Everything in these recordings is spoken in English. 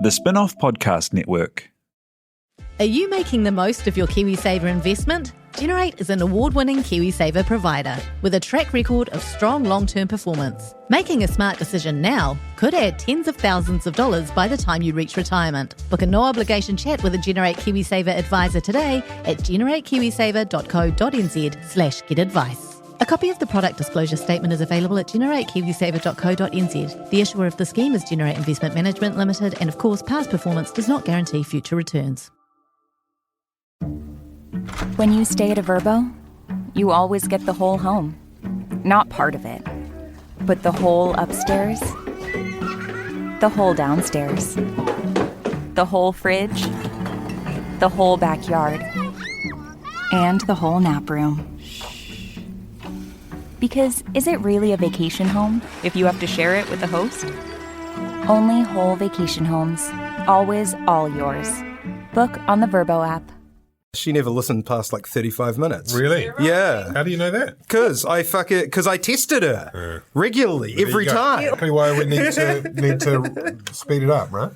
The Spin-off Podcast Network. Are you making the most of your KiwiSaver investment? Generate is an award-winning KiwiSaver provider with a track record of strong long-term performance. Making a smart decision now could add tens of thousands of dollars by the time you reach retirement. Book a no-obligation chat with a Generate KiwiSaver advisor today at generatekiwisaver.co.nz/get-advice. A copy of the product disclosure statement is available at generatekiwisaver.co.nz. The issuer of the scheme is Generate Investment Management Limited, and of course, past performance does not guarantee future returns. When you stay at a Vrbo, you always get the whole home. Not part of it, but the whole upstairs, the whole downstairs, the whole fridge, the whole backyard, and the whole nap room. Because is it really a vacation home if you have to share it with a host? Only whole vacation homes. Always all yours. Book on the Vrbo app. She never listened past like 35 minutes. Really? Yeah. How do you know that? Because I tested her regularly, every time. Exactly why we need to speed it up, right?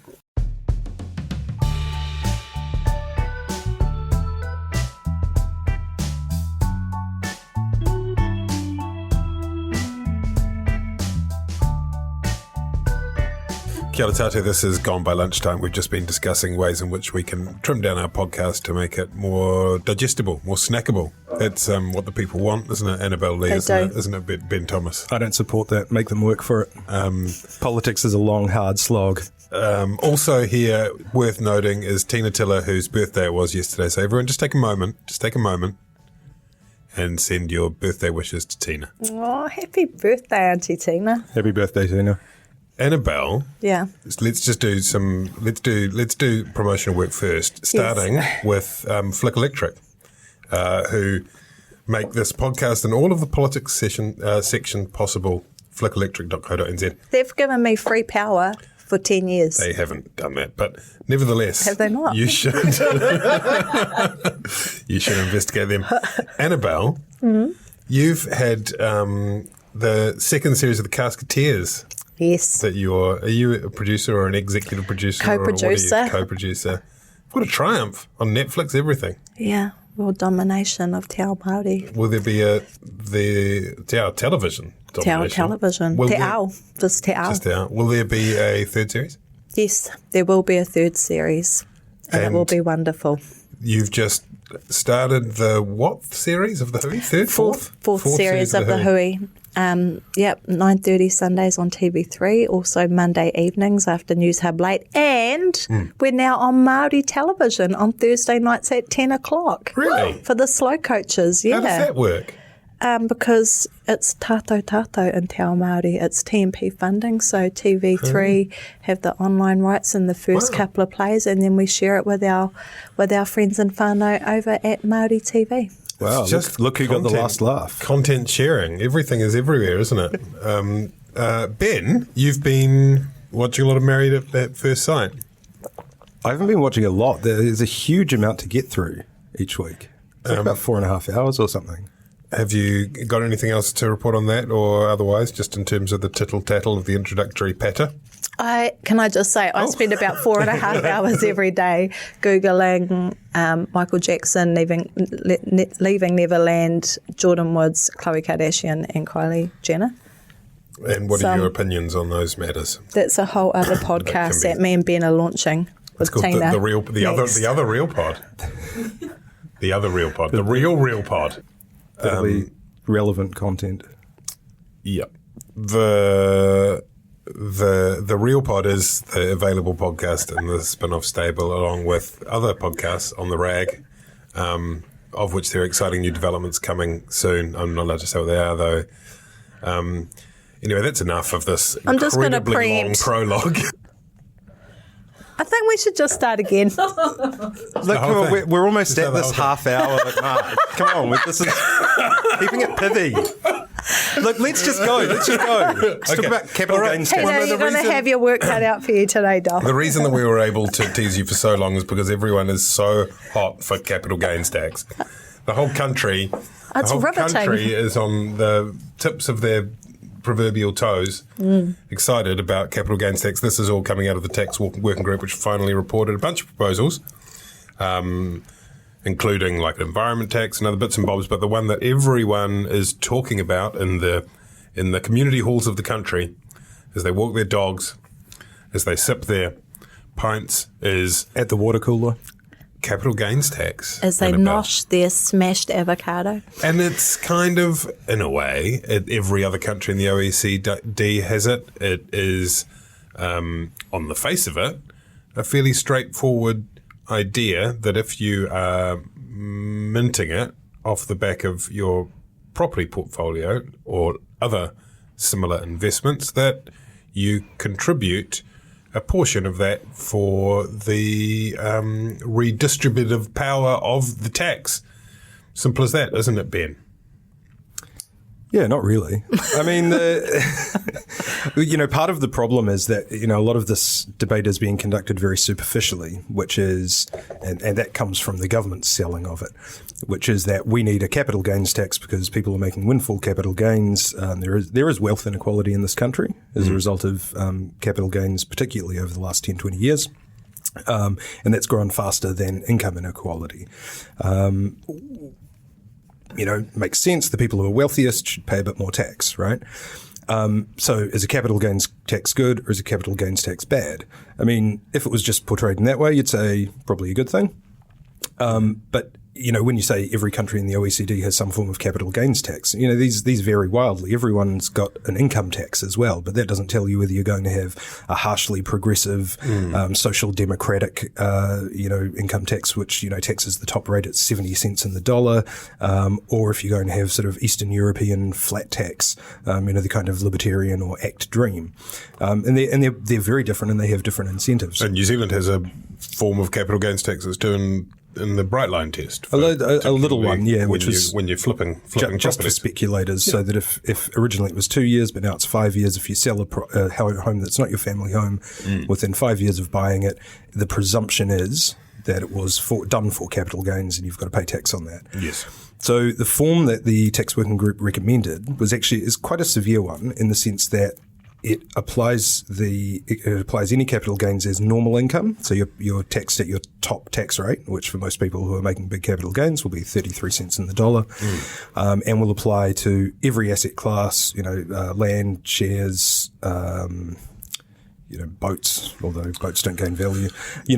Kia ora tātou, this is Gone By Lunchtime. We've just been discussing ways in which we can trim down our podcast to make it more digestible, more snackable. That's what the people want, isn't it? Annabelle Lee, isn't it, Ben Thomas? I don't support that. Make them work for it. Politics is a long, hard slog. Also here, worth noting, is Tina Tiller, whose birthday it was yesterday. So everyone, just take a moment and send your birthday wishes to Tina. Oh, happy birthday, Auntie Tina. Happy birthday, Tina. Annabelle, yeah. Let's do promotional work first, starting with Flick Electric, who make this podcast and all of the politics section possible. flickelectric.co.nz. They've given me free power for 10 years. They haven't done that, but nevertheless, have they not? You should. You should investigate them. Annabelle, you've had the second series of the Casketeers. Yes. Are you a producer or an executive producer? Co-producer. Or what are you? Co-producer. What a triumph on Netflix, everything. Yeah, world domination of Te Ao Māori. Will there be the Te Ao television domination? Te Ao television. Just Te Ao. Just Te Ao. Will there be a third series? Yes, there will be a third series, and it will be wonderful. You've just started the what series of the Hui? Fourth series of the Hui. 9:30 Sundays on TV3, also Monday evenings after News Hub Late, and we're now on Māori television on Thursday nights at 10 o'clock. Really? For the slow coaches, yeah. How does that work? Because it's tātou in Te Ao Māori, it's TMP funding, so TV3 have the online rights in the first couple of plays, and then we share it with our friends and whānau over at Māori TV. Wow, look who got the last laugh. Content sharing. Everything is everywhere, isn't it? Ben, you've been watching a lot of Married at First Sight. I haven't been watching a lot. There's a huge amount to get through each week. It's like about 4.5 hours or something. Have you got anything else to report on that or otherwise, just in terms of the tittle-tattle of the introductory patter? Can I just say, I spend about 4.5 hours every day Googling Michael Jackson, Leaving Neverland, Jordan Woods, Khloe Kardashian and Kylie Jenner. And what are your opinions on those matters? That's a whole other podcast that me and Ben are launching with Tina. The other real pod. The other real pod. The real pod. That'll be relevant content. Yep. The Real Pod is the available podcast in the spin-off stable, along with other podcasts on the rag, of which there are exciting new developments coming soon. I'm not allowed to say what they are, though. Anyway, that's enough of this incredibly long prologue. I think we should just start again. Look, come on, we're almost at this half hour mark. Come on, this is keeping it pithy. Look, let's just go. Let's talk about capital gains tax. You're going to have your work cut out for you today, Doc. The reason that we were able to tease you for so long is because everyone is so hot for capital gains tax. The whole country, riveting. Country is on the tips of their proverbial toes, excited about capital gains tax. This is all coming out of the tax working group, which finally reported a bunch of proposals, including like an environment tax and other bits and bobs. But the one that everyone is talking about in the community halls of the country, as they walk their dogs, as they sip their pints, is At the water cooler. capital gains tax. As they nosh their smashed avocado. And it's kind of, in a way, every other country in the OECD has it. It is, on the face of it, a fairly straightforward idea that if you are minting it off the back of your property portfolio or other similar investments, that you contribute a portion of that for the redistributive power of the tax. Simple as that, isn't it, Ben? Yeah, not really. I mean, part of the problem is that, a lot of this debate is being conducted very superficially, which is, and that comes from the government's selling of it, which is that we need a capital gains tax because people are making windfall capital gains. There is wealth inequality in this country as a result of capital gains, particularly over the last 10, 20 years. And that's grown faster than income inequality. Makes sense. The people who are wealthiest should pay a bit more tax, right? So is a capital gains tax good or is a capital gains tax bad? I mean, if it was just portrayed in that way, you'd say probably a good thing. But when you say every country in the OECD has some form of capital gains tax, these vary wildly. Everyone's got an income tax as well, but that doesn't tell you whether you're going to have a harshly progressive, social democratic, income tax, which, taxes the top rate at 70 cents in the dollar, or if you're going to have sort of Eastern European flat tax, the kind of libertarian or ACT dream. And they're very different and they have different incentives. And New Zealand has a form of capital gains taxes too in the Bright Line test. A little one, yeah. Which was when you're flipping just for speculators, so that if originally it was 2 years, but now it's 5 years, if you sell a home that's not your family home within 5 years of buying it, the presumption is that it was done for capital gains and you've got to pay tax on that. Yes. So the form that the tax working group recommended is quite a severe one in the sense that it applies any capital gains as normal income. So you're taxed at your top tax rate, which for most people who are making big capital gains will be 33 cents in the dollar, and will apply to every asset class, land, shares, boats, although boats don't gain value.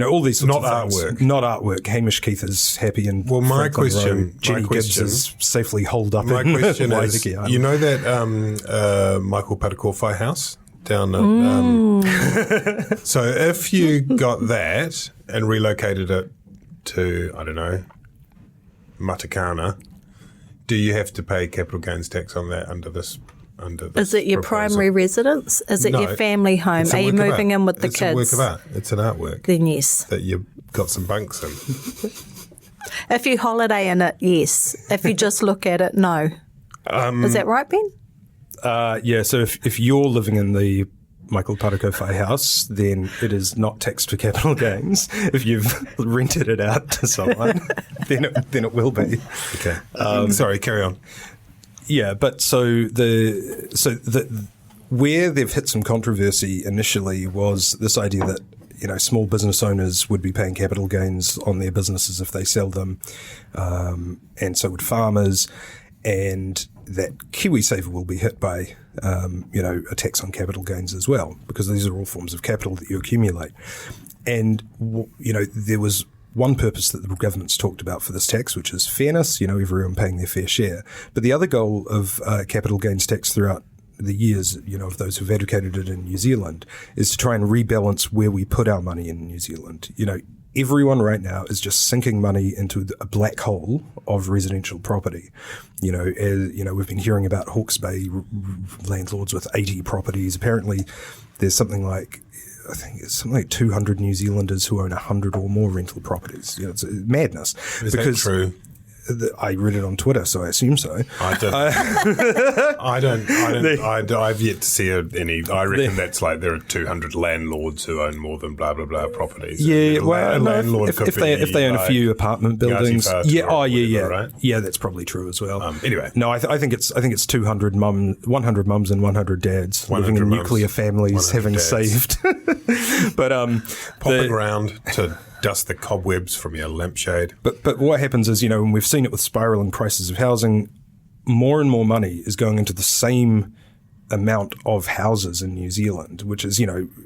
All these sorts of things. Not artwork. Hamish Keith is happy and my question, Jenny Gibbs is safely holed up. My question is, that Michael Patakawhai house down at, so if you got that and relocated it to, I don't know, Matakana, do you have to pay capital gains tax on that under this? Is it your primary residence? Is it your family home? Are you moving in with the kids? It's a work of art. It's an artwork. Then yes. That you've got some bunks in. If you holiday in it, yes. If you just look at it, no. Is that right, Ben? Yeah, so if you're living in the Michael Patakawhai house, then it is not taxed for capital gains. If you've rented it out to someone, then it will be. Okay. Sorry, carry on. Yeah, but so where they've hit some controversy initially was this idea that small business owners would be paying capital gains on their businesses if they sell them, and so would farmers, and that KiwiSaver will be hit by a tax on capital gains as well, because these are all forms of capital that you accumulate, and there was one purpose that the government's talked about for this tax, which is fairness, everyone paying their fair share. But the other goal of capital gains tax throughout the years, of those who've advocated it in New Zealand, is to try and rebalance where we put our money in New Zealand. Everyone right now is just sinking money into a black hole of residential property. We've been hearing about Hawke's Bay landlords with 80 properties. Apparently, there's something like 200 New Zealanders who own 100 or more rental properties. It's madness. Is that true? I read it on Twitter, so I assume so. I don't. I've yet to see any. I reckon that's like there are 200 landlords who own more than blah blah blah properties. Yeah, well, landlord if they own a few apartment buildings, right? Yeah, that's probably true as well. Anyway, no, I think it's 100 mums and 100 dads living in nuclear families, having saved. But popping around to dust the cobwebs from your lampshade. But what happens is, and we've seen it with spiraling prices of housing, more and more money is going into the same amount of houses in New Zealand, which is,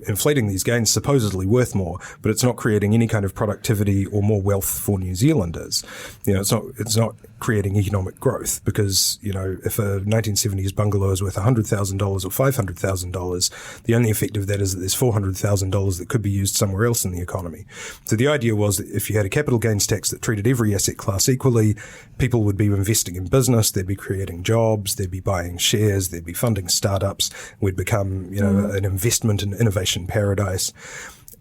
inflating these gains, supposedly worth more, but it's not creating any kind of productivity or more wealth for New Zealanders. It's not creating economic growth because, if a 1970s bungalow is worth $100,000 or $500,000, the only effect of that is that there's $400,000 that could be used somewhere else in the economy. So the idea was that if you had a capital gains tax that treated every asset class equally, people would be investing in business, they'd be creating jobs, they'd be buying shares, they'd be funding startups, we'd become, an investment and innovation paradise.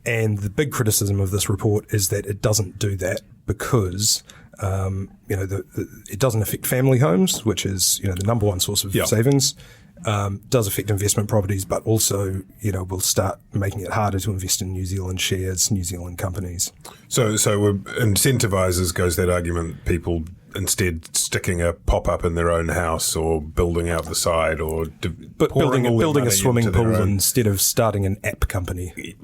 And the big criticism of this report is that it doesn't do that because it doesn't affect family homes, which is, the number one source of savings. Does affect investment properties, but also, will start making it harder to invest in New Zealand shares, New Zealand companies. So incentivizes, goes that argument, people instead sticking a pop-up in their own house or building out the side or building a swimming pool instead of starting an app company.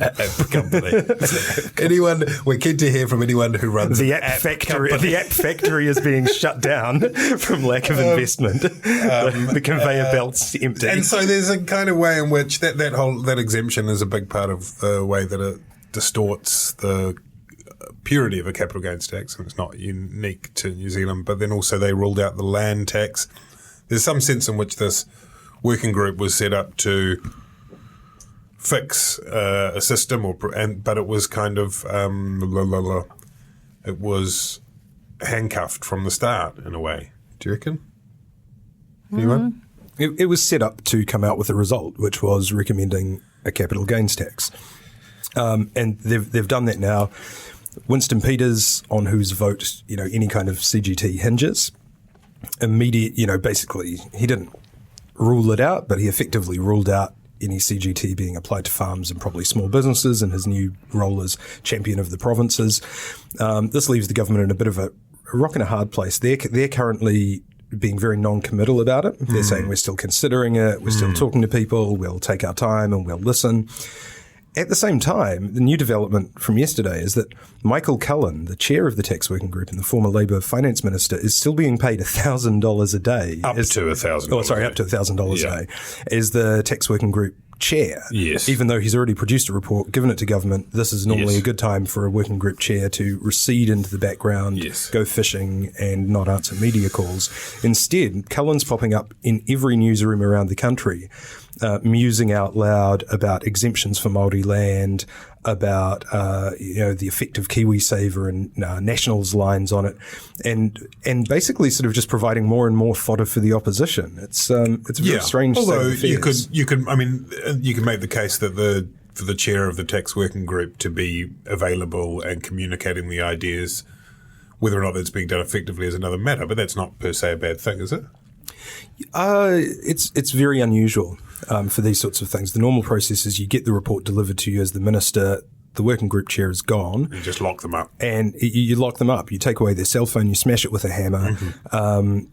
App company. We're keen to hear from anyone who runs the app factory. Company. The app factory is being shut down from lack of investment. The conveyor belt's empty, and so there's a kind of way in which that exemption is a big part of the way that it distorts the purity of a capital gains tax, and it's not unique to New Zealand. But then also they ruled out the land tax. There's some sense in which this working group was set up to fix a system, but it was kind of it was handcuffed from the start in a way. Do you reckon? Anyone? It was set up to come out with a result, which was recommending a capital gains tax, and they've done that now. Winston Peters, on whose vote any kind of CGT hinges, basically he didn't rule it out, but he effectively ruled out any CGT being applied to farms and probably small businesses in his new role as champion of the provinces. This leaves the government in a bit of a rock and a hard place. They're currently being very non-committal about it. They're saying we're still considering it, we're still talking to people, we'll take our time and we'll listen. At the same time, the new development from yesterday is that Michael Cullen, the chair of the tax working group and the former Labour finance minister, is still being paid $1,000 a day. Up to $1,000 a day as the tax working group chair. Yes. Even though he's already produced a report, given it to government, this is normally a good time for a working group chair to recede into the background, go fishing and not answer media calls. Instead, Cullen's popping up in every newsroom around the country, musing out loud about exemptions for Māori land, about the effect of KiwiSaver and Nationals lines on it, and basically sort of just providing more and more fodder for the opposition. It's a very strange. Although you can make the case that for the chair of the tax working group to be available and communicating the ideas, whether or not that's being done effectively is another matter. But that's not per se a bad thing, is it? It's very unusual for these sorts of things. The normal process is you get the report delivered to you as the minister. The working group chair is gone. You just lock them up. And you lock them up. You take away their cell phone, you smash it with a hammer.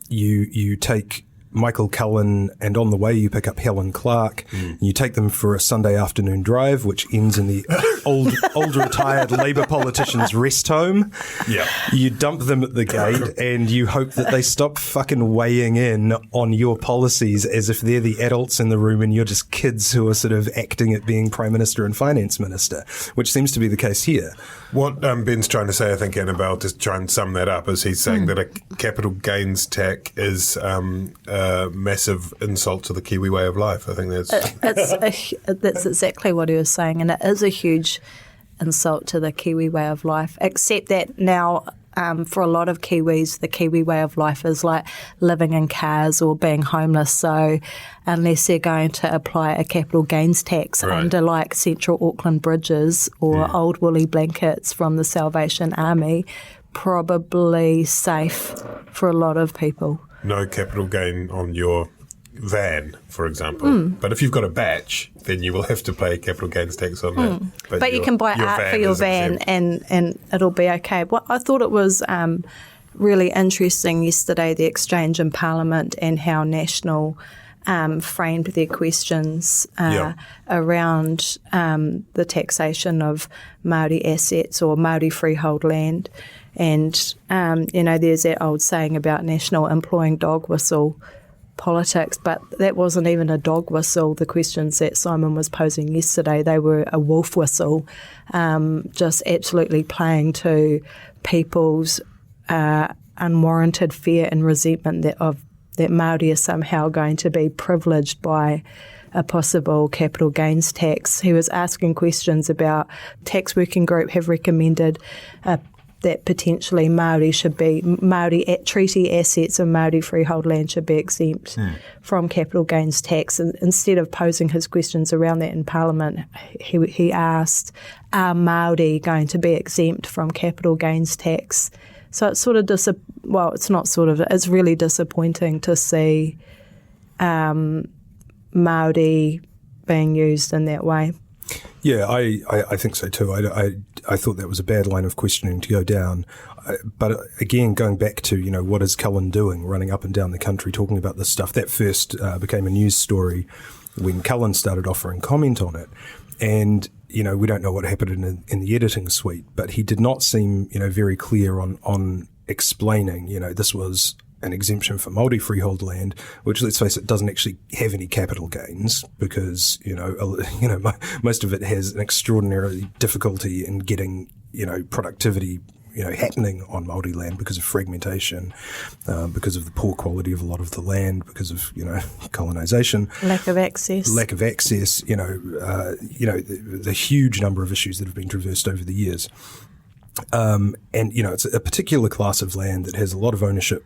You take Michael Cullen, and on the way you pick up Helen Clark. You take them for a Sunday afternoon drive, which ends in the old retired Labour politician's rest home. Yeah. You dump them at the gate and you hope that they stop fucking weighing in on your policies as if they're the adults in the room and you're just kids who are sort of acting at being Prime Minister and Finance Minister, which seems to be the case here. What Ben's trying to say, I think, Annabelle, to try and sum that up, is he's saying that a capital gains tax is a massive insult to the Kiwi way of life. I think that's exactly what he was saying, and it is a huge insult to the Kiwi way of life, except that now for a lot of Kiwis, the Kiwi way of life is like living in cars or being homeless. So unless they're going to apply a capital gains tax under like Central Auckland bridges or old woolly blankets from the Salvation Army, probably safe for a lot of people. No capital gain on your van, for example. But if you've got a batch, then you will have to pay capital gains tax on that. But you can buy art for your van and it'll be okay. Well, I thought it was really interesting yesterday, the exchange in Parliament and how National framed their questions around the taxation of Māori assets or Māori freehold land. And, there's that old saying about National employing dog whistle politics, but that wasn't even a dog whistle. The questions that Simon was posing yesterday, they were a wolf whistle, just absolutely playing to people's unwarranted fear and resentment that Māori are somehow going to be privileged by a possible capital gains tax. He was asking questions about tax working group have recommended that potentially Māori treaty assets and Māori freehold land should be exempt from capital gains tax. And instead of posing his questions around that in Parliament, he asked, are Māori going to be exempt from capital gains tax? So it's sort of it's really disappointing to see Māori being used in that way. Yeah, I think so too. I thought that was a bad line of questioning to go down. But again, going back to, what is Cullen doing, running up and down the country talking about this stuff, that first became a news story when Cullen started offering comment on it. And, we don't know what happened in the editing suite, but he did not seem, very clear on explaining, this was an exemption for Māori freehold land, which, let's face it, doesn't actually have any capital gains because, most of it has an extraordinary difficulty in getting, productivity, happening on Māori land because of fragmentation, because of the poor quality of a lot of the land, because of, colonisation. Lack of access, the huge number of issues that have been traversed over the years. And, it's a particular class of land that has a lot of ownership,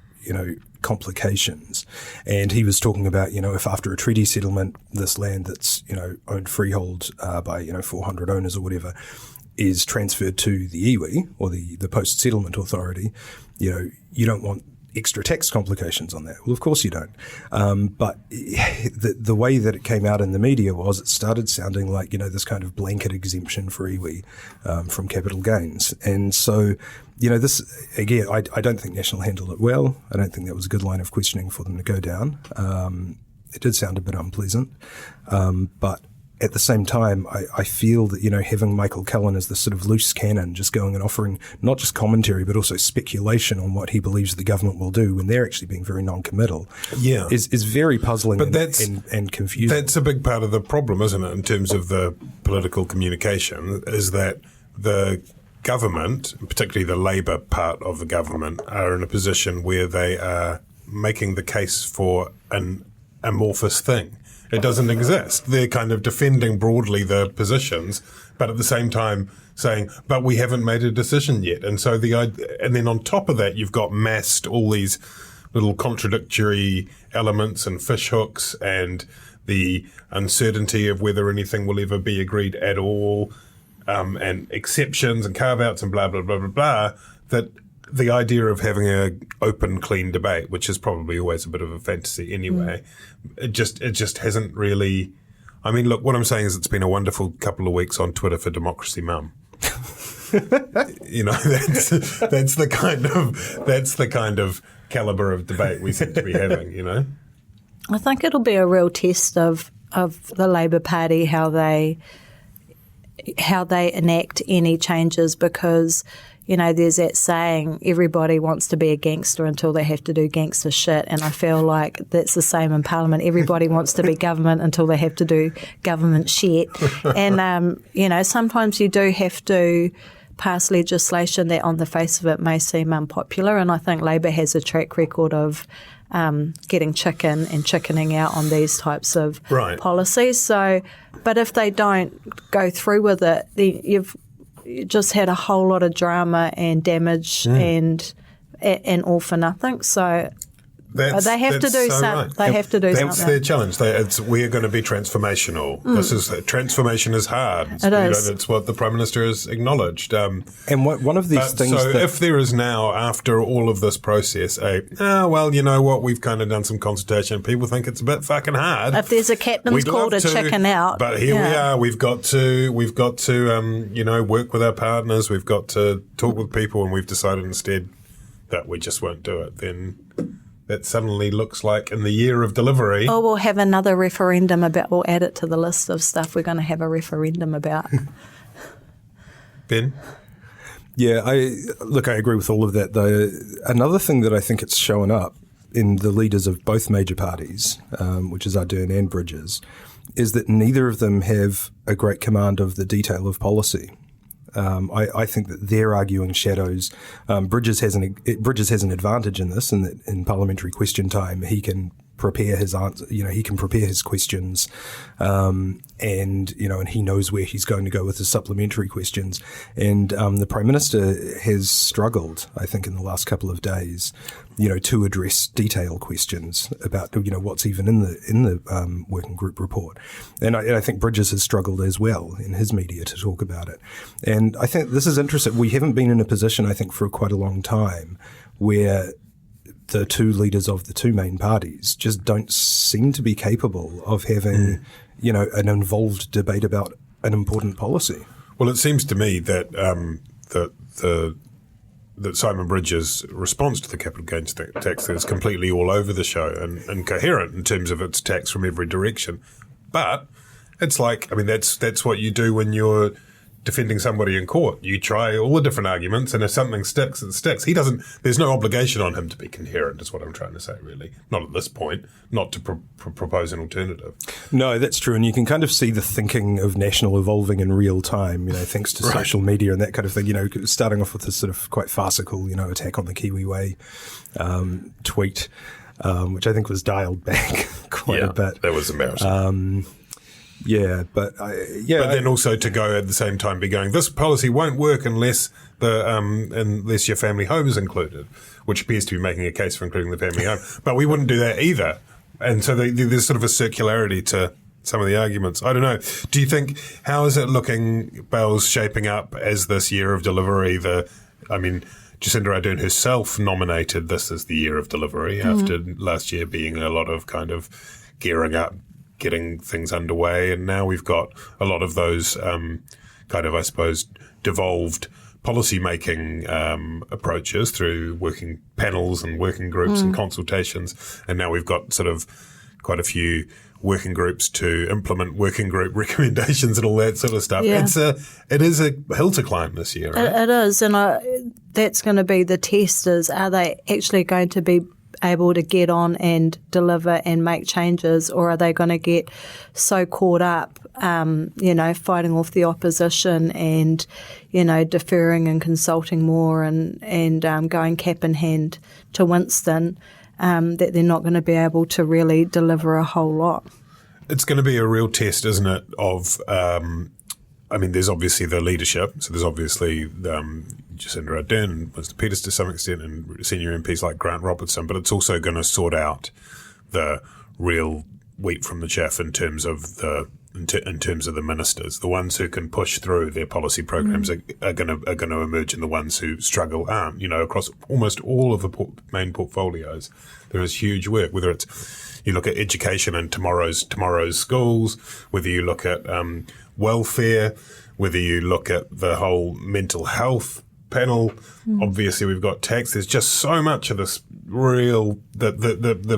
complications. And he was talking about, if after a treaty settlement, this land that's, owned freehold by, 400 owners or whatever, is transferred to the iwi or the post-settlement authority, you don't want extra tax complications on that. Well, of course you don't. But the way that it came out in the media was it started sounding like, this kind of blanket exemption for iwi from capital gains. And so, this, again, I don't think National handled it well. I don't think that was a good line of questioning for them to go down. It did sound a bit unpleasant. But at the same time, I feel that, having Michael Cullen as this sort of loose cannon, just going and offering not just commentary, but also speculation on what he believes the government will do when they're actually being very non-committal, is very puzzling and confusing. That's a big part of the problem, isn't it, in terms of the political communication, is that the government, particularly the Labour part of the government, are in a position where they are making the case for an amorphous thing. It doesn't exist. They're kind of defending broadly the positions, but at the same time saying, but we haven't made a decision yet. And so and then on top of that, you've got massed all these little contradictory elements and fishhooks and the uncertainty of whether anything will ever be agreed at all, and exceptions and carve-outs and blah, blah, blah, blah, blah, that the idea of having an open, clean debate, which is probably always a bit of a fantasy anyway, it just hasn't really. I mean, look, what I'm saying is it's been a wonderful couple of weeks on Twitter for Democracy Mum. That's the kind of caliber of debate we seem to be having. I think it'll be a real test of the Labour Party how they enact any changes because. There's that saying, everybody wants to be a gangster until they have to do gangster shit. And I feel like that's the same in Parliament. Everybody wants to be government until they have to do government shit. And, sometimes you do have to pass legislation that on the face of it may seem unpopular. And I think Labour has a track record of getting chicken and chickening out on these types of policies. So, but if they don't go through with it, then you've just had a whole lot of drama and damage and all for nothing. So They have to do something. Right. They have to do something. That's their challenge. We are going to be transformational. Transformation is hard. It is. It's what the Prime Minister has acknowledged. And one of these things. So if there is now, after all of this process, well, you know what, we've kind of done some consultation. People think it's a bit fucking hard. If there's a captain's call to chicken out, but here we are. We've got to work with our partners. We've got to talk with people, and we've decided instead that we just won't do it. Then that suddenly looks like in the year of delivery. Oh, we'll have another referendum about. We'll add it to the list of stuff we're going to have a referendum about. Ben? Yeah, I agree with all of that, though. Another thing that I think it's showing up in the leaders of both major parties, which is Ardern and Bridges, is that neither of them have a great command of the detail of policy. I think that they're arguing shadows. Bridges has an advantage in this, in that in parliamentary question time he can prepare his answer. He can prepare his questions, and he knows where he's going to go with his supplementary questions. And the Prime Minister has struggled, I think, in the last couple of days, to address detailed questions about what's even in the working group report. And I think Bridges has struggled as well in his media to talk about it. And I think this is interesting. We haven't been in a position, I think, for quite a long time where the two leaders of the two main parties just don't seem to be capable of having, an involved debate about an important policy. Well, it seems to me that that Simon Bridges' response to the capital gains tax is completely all over the show and coherent in terms of its tax from every direction. But it's like, that's what you do when you're defending somebody in court. You try all the different arguments, and if something sticks, it sticks. There's no obligation on him to be coherent, is what I'm trying to say, really. Not at this point, not to propose an alternative. No, that's true. And you can kind of see the thinking of National evolving in real time, thanks to social media and that kind of thing, starting off with this sort of quite farcical, attack on the Kiwi way tweet, which I think was dialed back quite a bit. That was embarrassing. But then also to go at the same time be going, this policy won't work unless unless your family home is included, which appears to be making a case for including the family home. But we wouldn't do that either. And so there's sort of a circularity to some of the arguments. I don't know. Do you think, how is it looking, Bells, shaping up as this year of delivery? Jacinda Ardern herself nominated this as the year of delivery after last year being a lot of kind of gearing up, getting things underway, and now we've got a lot of those devolved policy-making approaches through working panels and working groups and consultations, and now we've got sort of quite a few working groups to implement working group recommendations and all that sort of stuff. Yeah. It is a hill to climb this year, right? It is, and that's going to be the test, is are they actually going to be able to get on and deliver and make changes, or are they going to get so caught up, fighting off the opposition and, deferring and consulting more and going cap in hand to Winston, that they're not going to be able to really deliver a whole lot. It's going to be a real test, isn't it, of there's obviously the leadership. So there's obviously Jacinda Ardern and Mr. Peters to some extent, and senior MPs like Grant Robertson. But it's also going to sort out the real wheat from the chaff in terms of the ministers. The ones who can push through their policy programs are going to emerge, and the ones who struggle aren't. Across almost all of the main portfolios, there is huge work. Whether it's you look at education and tomorrow's schools, whether you look at welfare, whether you look at the whole mental health panel, obviously we've got tax. There's just so much of this real that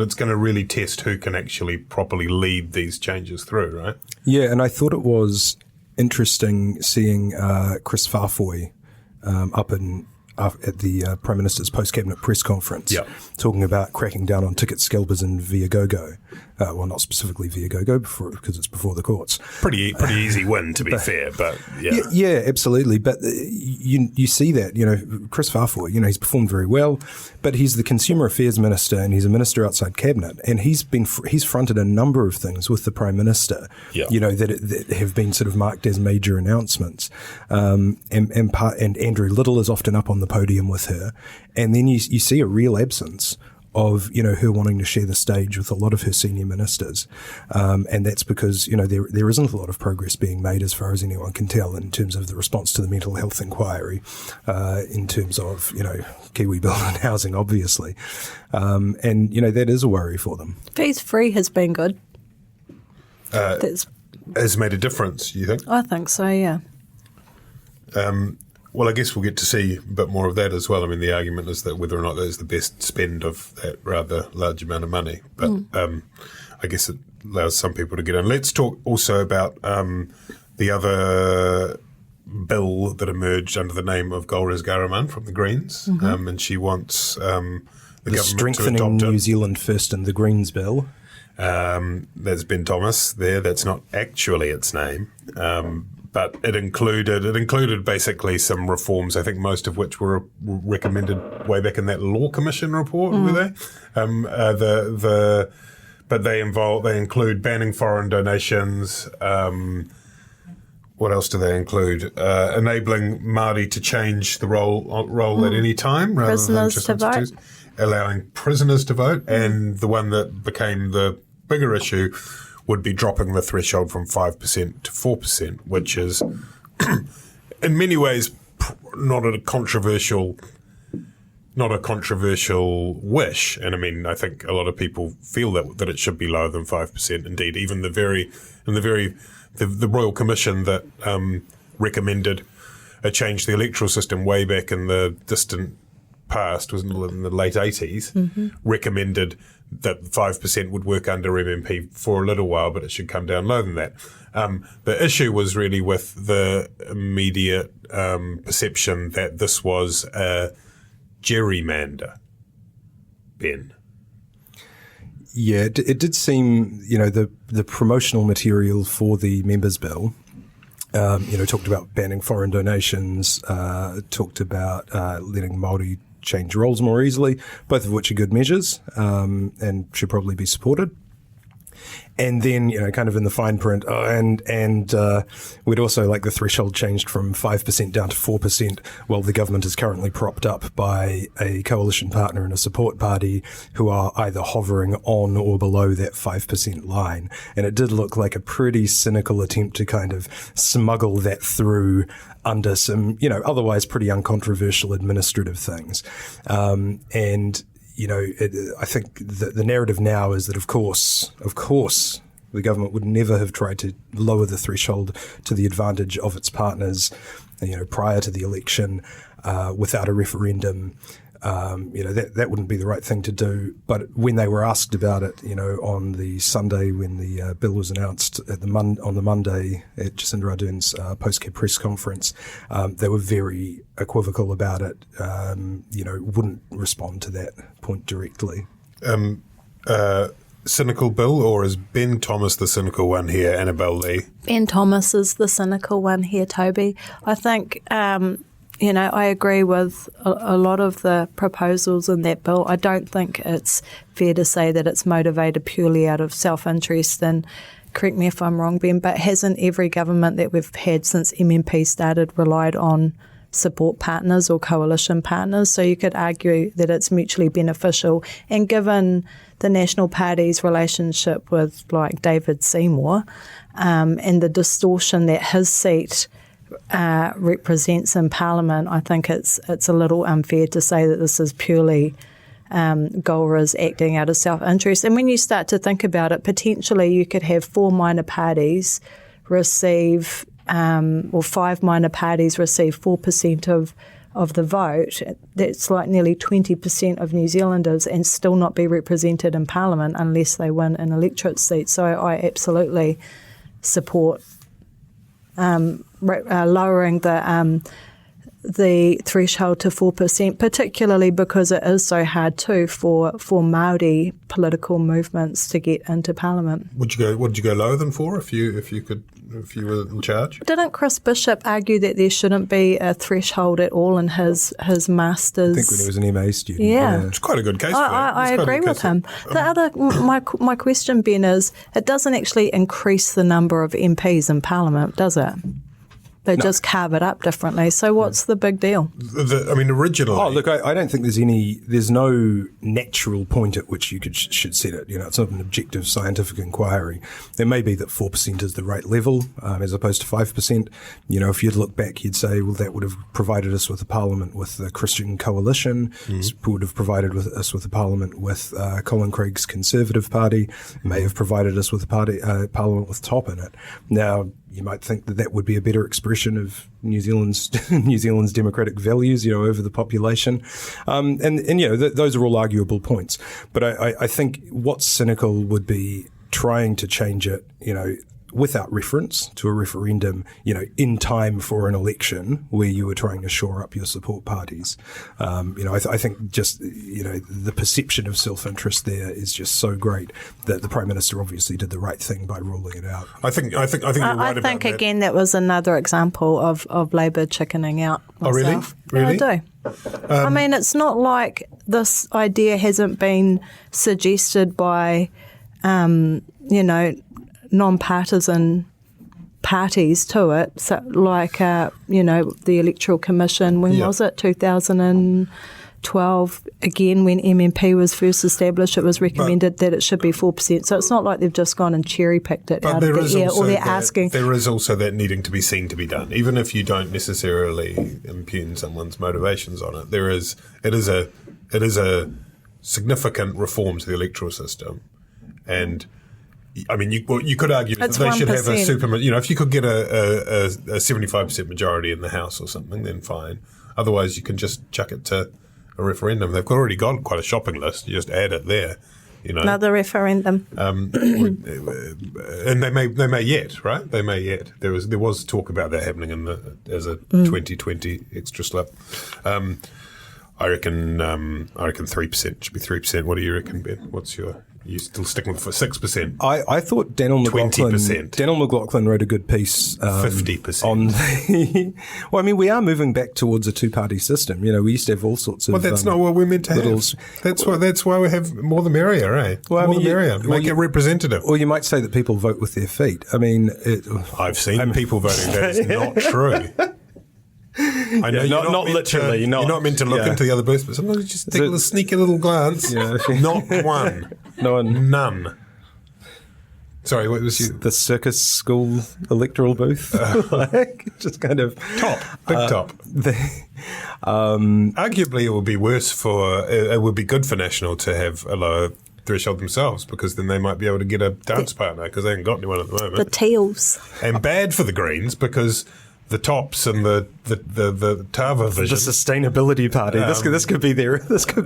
it's going to really test who can actually properly lead these changes through, right? Yeah, and I thought it was interesting seeing Chris Farfoy at the Prime Minister's post-cabinet press conference, talking about cracking down on ticket scalpers in Viagogo. Well, not specifically Viagogo, because it's before the courts. Pretty easy win, to be fair, but yeah. Yeah, absolutely. But you see that, Chris Farfoy, he's performed very well, but he's the Consumer Affairs Minister and he's a minister outside Cabinet, and he's fronted a number of things with the Prime Minister, that have been sort of marked as major announcements. And Andrew Little is often up on the podium with her, and then you see a real absence of, her wanting to share the stage with a lot of her senior ministers. And that's because, there isn't a lot of progress being made as far as anyone can tell in terms of the response to the mental health inquiry, in terms of, Kiwi bill and housing, obviously. And, that is a worry for them. Fees free has been good. Has made a difference, you think? I think so, yeah. Well, I guess we'll get to see a bit more of that as well. I mean, the argument is that whether or not that is the best spend of that rather large amount of money. But I guess it allows some people to get in. Let's talk also about the other bill that emerged under the name of Golriz Ghahraman from the Greens. And she wants the government Strengthening to adopt New Zealand First and the Greens bill. There's Ben Thomas there. That's not actually its name. But it included basically some reforms, I think most of which were recommended way back in that Law Commission report, were they? But they include banning foreign donations. What else do they include? Enabling Māori to change the role at any time, rather Prisoners than just to vote. institutes. Allowing prisoners to vote, and the one that became the bigger issue would be dropping the threshold from 5% to 4%, which is in many ways not a controversial wish. And I mean, I think a lot of people feel that it should be lower than 5%. Indeed, even the Royal Commission that recommended a change to the electoral system way back in the distant past, was in the late 80s, recommended that 5% would work under MMP for a little while, but it should come down lower than that. The issue was really with the immediate perception that this was a gerrymander, Ben. Yeah, it did seem, the promotional material for the members' bill, talked about banning foreign donations, talked about letting Māori change roles more easily, both of which are good measures and should probably be supported. And then, kind of in the fine print, we'd also like the threshold changed from 5% down to 4%, while the government is currently propped up by a coalition partner and a support party who are either hovering on or below that 5% line. And it did look like a pretty cynical attempt to kind of smuggle that through under some, otherwise pretty uncontroversial administrative things. I think the narrative now is that, of course, the government would never have tried to lower the threshold to the advantage of its partners, prior to the election, without a referendum. That wouldn't be the right thing to do. But when they were asked about it, on the Sunday when the bill was announced on the Monday at Jacinda Ardern's post-care press conference, they were very equivocal about it. Wouldn't respond to that point directly. Cynical Bill, or is Ben Thomas the cynical one here, Annabelle Lee? Ben Thomas is the cynical one here, Toby. I think, I agree with a lot of the proposals in that bill. I don't think it's fair to say that it's motivated purely out of self-interest, and correct me if I'm wrong, Ben, but hasn't every government that we've had since MMP started relied on support partners or coalition partners? So you could argue that it's mutually beneficial. And given the National Party's relationship with like David Seymour and the distortion that his seat represents in Parliament, I think it's a little unfair to say that this is purely Golriz acting out of self-interest. And when you start to think about it, potentially you could have 4 minor parties receive or 5 minor parties receive 4% of the vote. That's like nearly 20% of New Zealanders, and still not be represented in Parliament unless they win an electorate seat. So I absolutely support lowering the threshold to 4%, particularly because it is so hard too for Māori political movements to get into Parliament. Would you go lower than 4 if you were in charge? Didn't Chris Bishop argue that there shouldn't be a threshold at all in his masters? I think when he was an MA student. Yeah. It's quite a good case for that. I agree with him. The other, my question, Ben, is it doesn't actually increase the number of MPs in Parliament, does it? They just carve it up differently. So what's the big deal? Originally. Oh, look, I don't think there's no natural point at which you should set it. It's not an objective scientific inquiry. It may be that 4% is the right level as opposed to 5%. If you'd look back, you'd say, well, that would have provided us with a parliament with the Christian Coalition, would have provided us with a parliament with Colin Craig's Conservative Party, may have provided us with a parliament with Top in it. Now, you might think that would be a better expression of New Zealand's democratic values, over the population, those are all arguable points. But I think what's cynical would be trying to change it, without reference to a referendum, in time for an election where you were trying to shore up your support parties. I think just, the perception of self-interest there is just so great that the Prime Minister obviously did the right thing by ruling it out. I think you're right about that. Again, that was another example of Labour chickening out myself. Oh, really? Yeah, I do. It's not like this idea hasn't been suggested by, non-partisan parties to it, so like the Electoral Commission. When was it? 2012. Again, when MMP was first established, it was recommended that it should be 4%. So it's not like they've just gone and cherry picked it out of the air, or they're asking. There is also that needing to be seen to be done, even if you don't necessarily impugn someone's motivations on it. It is a significant reform to the electoral system, and. You could argue that they should have a super. If you could get a 75% majority in the House or something, then fine. Otherwise, you can just chuck it to a referendum. They've already got quite a shopping list. You just add it there. Another referendum. And they may yet, right? They may yet. There was talk about that happening as a 2020 extra slip. I reckon 3% should be 3%. What do you reckon, Ben? You still sticking with 6%? I thought Daniel McLaughlin wrote a good piece. 50%. On the we are moving back towards a two-party system. We used to have all sorts of. Well, that's not what we're meant to have. That's why we have more the merrier, eh? More the merrier. Make it representative. Or you might say that people vote with their feet. I've seen people voting. That's not true. I know not literally. You're not meant to look into the other booths, but sometimes you just take a sneaky little glance. Yeah. Not one. None. Sorry, what was the circus school electoral booth? Just kind of big top. Arguably, it would be worse it would be good for National to have a lower threshold themselves, because then they might be able to get a dance partner, because they haven't got anyone at the moment. The Teals. And bad for the Greens, because the Tops and the Tava vision, the Sustainability Party. This could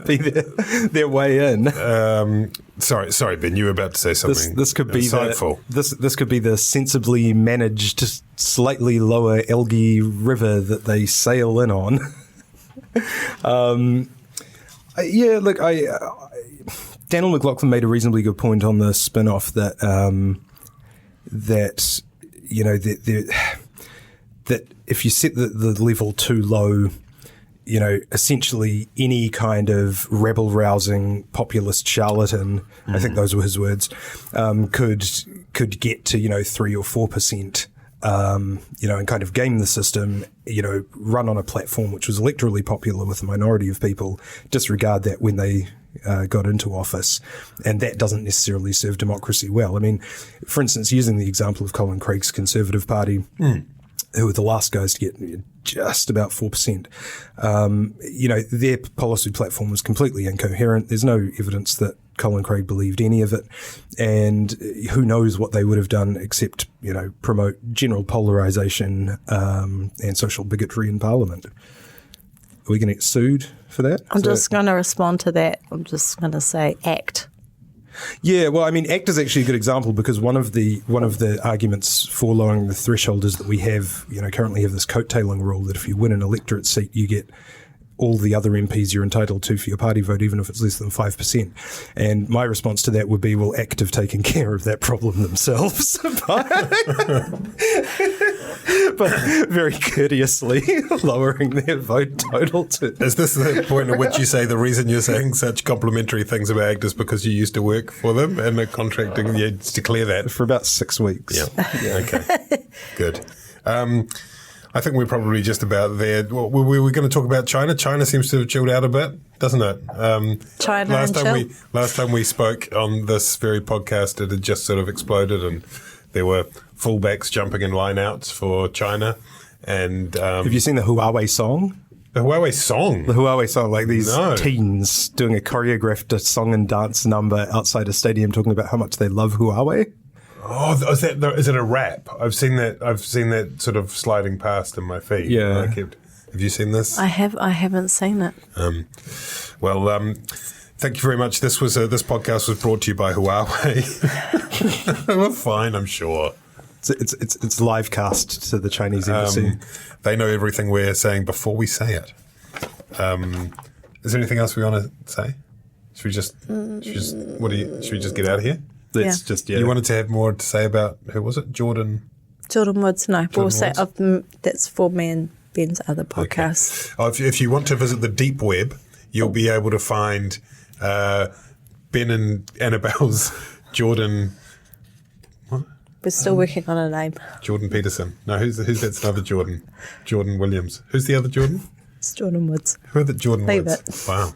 be their way in. Sorry, Ben. You were about to say something. This could be insightful. This could be the sensibly managed, slightly lower algae river that they sail in on. Daniel McLaughlin made a reasonably good point on the spin-off that if you set the level too low, essentially any kind of rabble-rousing populist charlatan, I think those were his words, could get to 3 or 4%, and kind of game the system, run on a platform which was electorally popular with a minority of people, disregard that when they got into office, and that doesn't necessarily serve democracy well. For instance, using the example of Colin Craig's Conservative Party, who were the last guys to get just about 4%. Their policy platform was completely incoherent. There's no evidence that Colin Craig believed any of it, and who knows what they would have done except, promote general polarisation and social bigotry in Parliament. Are we going to get sued for that? I'm just going to respond to that. I'm just going to say ACT. Yeah, well, ACT is actually a good example, because one of the arguments for lowering the threshold is that we have, currently have this coattailing rule that if you win an electorate seat, you get all the other MPs you're entitled to for your party vote, even if it's less than 5%. And my response to that would be, well, ACT have taken care of that problem themselves. But very courteously lowering their vote total to... Is this the point at which you say the reason you're saying such complimentary things about ACT is because you used to work for them and they're contracting you to declare that? For about 6 weeks. Yeah. Okay. Good. I think we're probably just about there. Well, we were going to talk about China. China seems to have chilled out a bit, doesn't it? China last time we spoke on this very podcast, it had just sort of exploded, and there were fullbacks jumping in lineouts for China. And have you seen the Huawei song? The Huawei song? The Huawei song, like these teens doing a choreographed song and dance number outside a stadium talking about how much they love Huawei. Oh, is it a rap? I've seen that sort of sliding past in my feed. Yeah. Have you seen this? I haven't seen it. Thank you very much. This podcast was brought to you by Huawei. We're fine, I'm sure. It's live cast to the Chinese embassy. They know everything we're saying before we say it. Is there anything else we want to say? Should we just get out of here? You wanted to have more to say about, who was it? Jordan Woods, no. Jordan We'll say Woods? that's for me and Ben's other podcast. Okay. If you want to visit the deep web, you'll be able to find Ben and Annabelle's Jordan. What? We're still working on a name. Jordan Peterson. No, who's that's another Jordan? Jordan Williams. Who's the other Jordan? It's Jordan Woods. Who are the Jordan Leave Woods? it. Wow.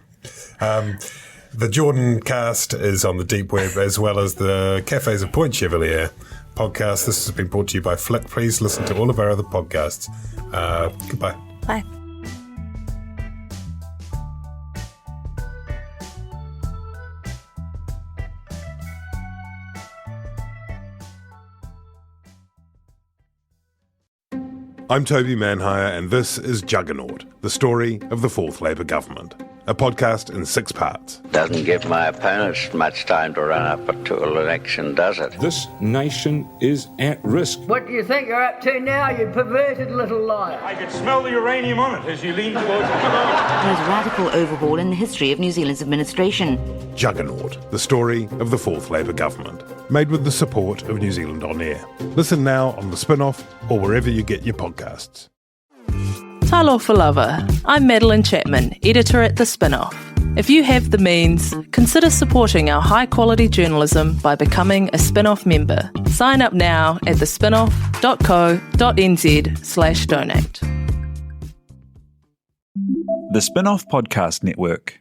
The Jordan cast is on the deep web, as well as the Cafes of Point Chevalier podcast. This has been brought to you by Flick. Please listen to all of our other podcasts. Goodbye. Bye. I'm Toby Manhire, and this is Juggernaut, the story of the Fourth Labour Government, a podcast in 6 parts. Doesn't give my opponents much time to run up to an election, does it? This nation is at risk. What do you think you're up to now, you perverted little liar? I could smell the uranium on it as you lean towards the most radical overhaul in the history of New Zealand's administration. Juggernaut, the story of the Fourth Labour Government, made with the support of New Zealand On Air. Listen now on The Spin-Off or wherever you get your podcasts. Talofa lover, I'm Madeline Chapman, editor at The Spin-Off. If you have the means, consider supporting our high-quality journalism by becoming a Spin-Off member. Sign up now at thespinoff.co.nz/donate. The Spin-Off Podcast Network.